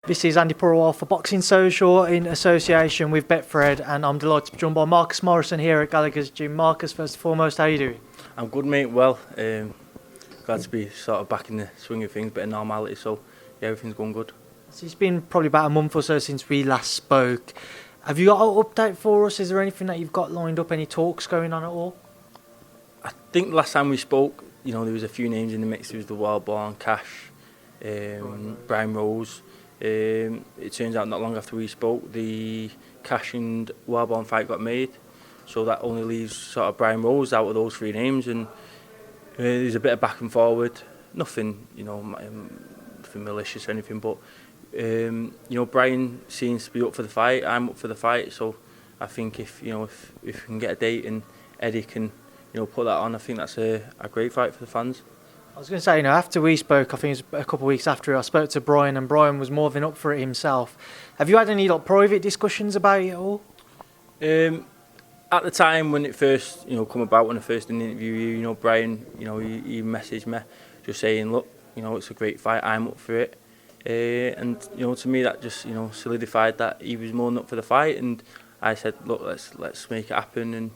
This is Andi Purewal for Boxing Social in association with Betfred, and I'm delighted to be joined by Marcus Morrison here at Gallagher's Gym. Marcus, first and foremost, how are you doing? I'm good, mate. Well, glad to be sort of back in the swing of things, bit of normality. So yeah, everything's going good. So it's been probably about a month or so since we last spoke. Have you got an update for us? Is there anything that you've got lined up? Any talks going on at all? I think last time we spoke, there was a few names in the mix. There was the Wild-Born, Cash, Brian Rose. It turns out not long after we spoke, the Cash and Wild-Born fight got made, so that only leaves sort of Brian Rose out of those three names, and there's a bit of back and forward, nothing nothing malicious or anything, but Brian seems to be up for the fight. I'm up for the fight, so I think if we can get a date and Eddie can put that on, I think that's a great fight for the fans. I was going to say, after we spoke, I think it was a couple of weeks after, I spoke to Brian, and Brian was more than up for it himself. Have you had any private discussions about it at all? At the time when it first come about, when I first did an interview, Brian, he messaged me just saying, look, it's a great fight, I'm up for it. And to me that just solidified that he was more than up for the fight, and I said, look, let's make it happen. And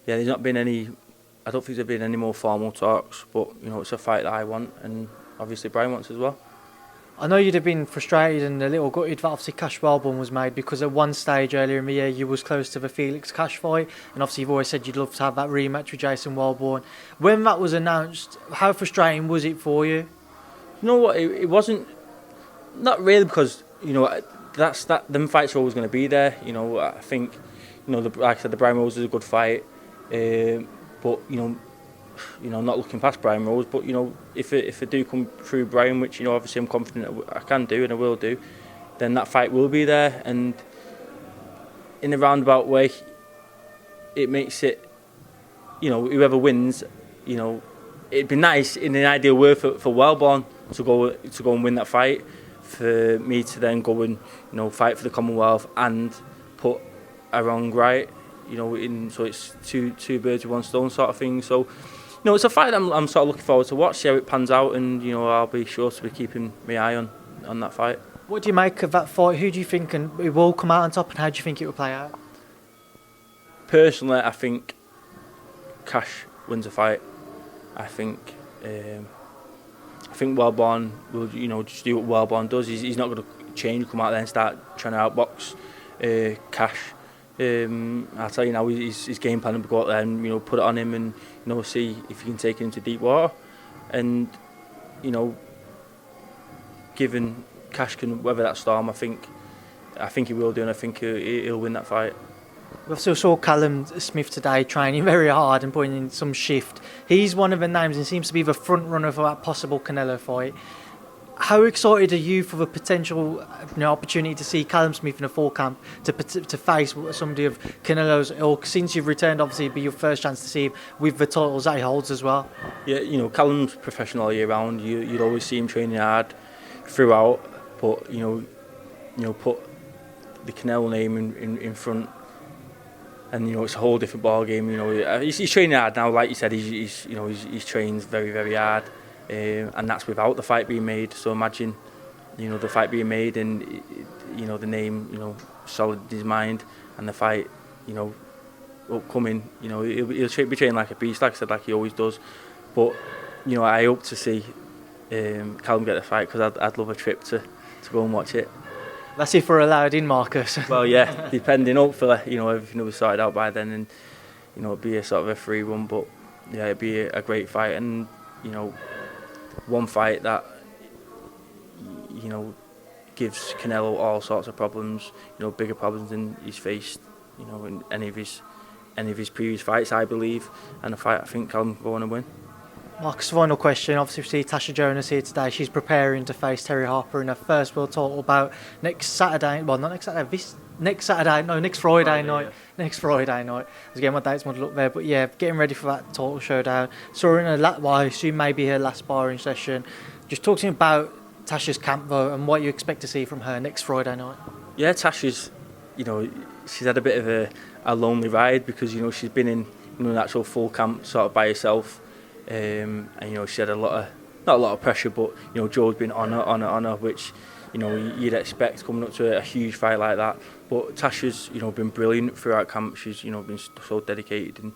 yeah, there's not been any. I don't think there's been any more formal talks, but it's a fight that I want, and obviously Brian wants as well. I know you'd have been frustrated and a little gutted that obviously Cash-Welborn was made, because at one stage earlier in the year you was close to the Felix Cash fight, and obviously you've always said you'd love to have that rematch with Jason Welborn. When that was announced, how frustrating was it for you? You know what? It wasn't. Not really, because them fights are always going to be there. I think like I said, the Brian Rose is a good fight. But not looking past Brian Rose, but if it do come through Brian, which obviously I'm confident I can do and I will do, then that fight will be there. And in a roundabout way, it makes it, whoever wins, it'd be nice in an ideal world for Welborn to go and win that fight, for me to then go and fight for the Commonwealth and put a wrong right. So it's two birds with one stone sort of thing. So, it's a fight I'm sort of looking forward to watch, see how it pans out, and I'll be sure to be keeping my eye on that fight. What do you make of that fight? Who do you think it will come out on top, and how do you think it will play out? Personally, I think Cash wins a fight. I think Welborn will just do what Welborn does. He's not going to change, come out there and start trying to outbox Cash. I'll tell you now, his game plan will go out there and put it on him, and see if he can take it into deep water. And given Cash can weather that storm, I think he will do, and I think he'll win that fight. We also saw Canelo-Smith today training very hard and putting in some shift. He's one of the names and seems to be the front runner for that possible Canelo fight. How excited are you for the potential opportunity to see Canelo-Smith in a full camp to face somebody of Canelo's ilk? Since you've returned, obviously it'd be your first chance to see him with the titles that he holds as well. Yeah, Callum's professional all year round. You'd always see him training hard throughout, but put the Canelo name in front, and it's a whole different ball game. He's training hard now, like you said. He's trained very, very hard. And that's without the fight being made. So imagine, the fight being made, and the name, solid in his mind, and the fight, upcoming. He'll be training like a beast, like I said, like he always does. But I hope to see Callum get the fight, because I'd love a trip to go and watch it. That's if we're allowed in, Marcus. Well, yeah, depending. Hopefully, everything will be sorted out by then, and it'll be a sort of a free one. But yeah, it'd be a great fight, and one fight that gives Canelo all sorts of problems, bigger problems than he's faced, in any of his previous fights, I believe, and a fight I think Callum can go on and win. Marcus, final question. Obviously, we see Tasha Jonas here today. She's preparing to face Terry Harper in her first world title bout next Saturday. Well, not next Saturday. Next Saturday. No, next Friday night. Yeah. Next Friday night. I was getting my dates muddled up there, but yeah, getting ready for that title showdown. Saw her in I assume maybe her last sparring session. Just talk to me about Tasha's camp though, and what you expect to see from her next Friday night. Yeah, Tasha's, she's had a bit of a lonely ride, because she's been in an actual full camp sort of by herself. And she had not a lot of pressure, but Joe's been on her, which you'd expect coming up to a huge fight like that. But Tasha's been brilliant throughout camp. She's been so dedicated, and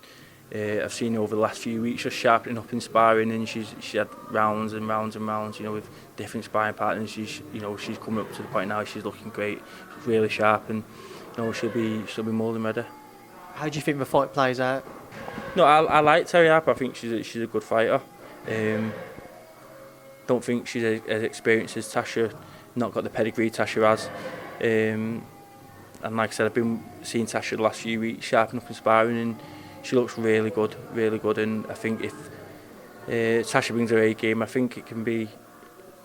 I've seen her over the last few weeks just sharpening up in sparring, and she had rounds and rounds and rounds with different sparring partners. She's coming up to the point now she's looking great. She's really sharp, and she'll be more than ready. How do you think the fight plays out? No, I like Terry Harper. I think she's a good fighter. Don't think she's as experienced as Tasha. Not got the pedigree Tasha has. And like I said, I've been seeing Tasha the last few weeks sharpen up in sparring, and she looks really good. And I think if Tasha brings her A game, I think it can be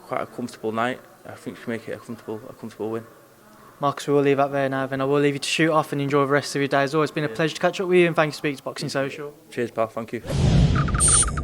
quite a comfortable night. I think she can make it a comfortable win. Marcus, we will leave that there now, then I will leave you to shoot off and enjoy the rest of your day. It's always been a pleasure to catch up with you, and thank you for speaking to Boxing Social. Cheers, pal. Thank you.